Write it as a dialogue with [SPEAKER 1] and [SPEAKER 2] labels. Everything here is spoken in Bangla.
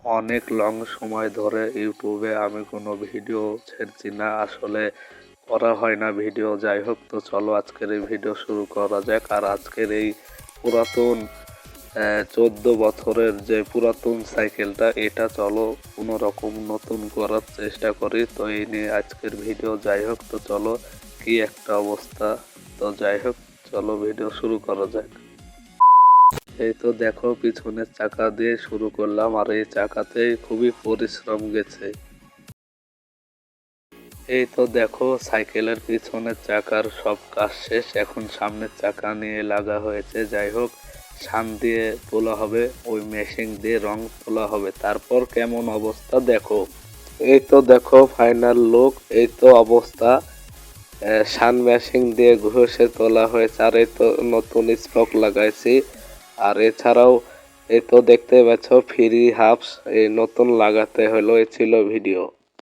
[SPEAKER 1] অনেক লং সময় ধরে ইউটিউবে আমি কোনো ভিডিও ছেড়ছি না, আসলে করা হয় না ভিডিও। যাই হোক, তো চলো আজকের এই ভিডিও শুরু করা যাক। আর আজকের এই পুরাতন 14 বছরের যে পুরাতন সাইকেলটা, এটা চলো কোনো রকম নতুন করার চেষ্টা করি। তো এই নিয়ে আজকের ভিডিও। যাই হোক, তো চলো কি একটা অবস্থা। তো যাই হোক, চলো ভিডিও শুরু করা যাক। এই তো দেখো, পিছনের চাকা দিয়ে শুরু করলাম, আর এই চাকাতেই খুবই পরিশ্রম গেছে। এই তো দেখো, সাইকেলের পিছনের চাকার সব কাজ শেষ, এখন সামনের চাকা নিয়ে লাগা হয়েছে। যাই হোক, সান দিয়ে তোলা হবে, ওই মেশিন দিয়ে রং তোলা হবে, তারপর কেমন অবস্থা দেখো। এই তো দেখো ফাইনাল লুক, এই তো অবস্থা। সান মেশিন দিয়ে ঘষে তোলা হয়েছে, আর এই তো নতুন স্পক লাগাইছি। আর এছাড়াও এই তো দেখতে পাচ্ছ ফ্রি হাফস এই নতুন লাগাতে হলো। এই ছিল ভিডিও।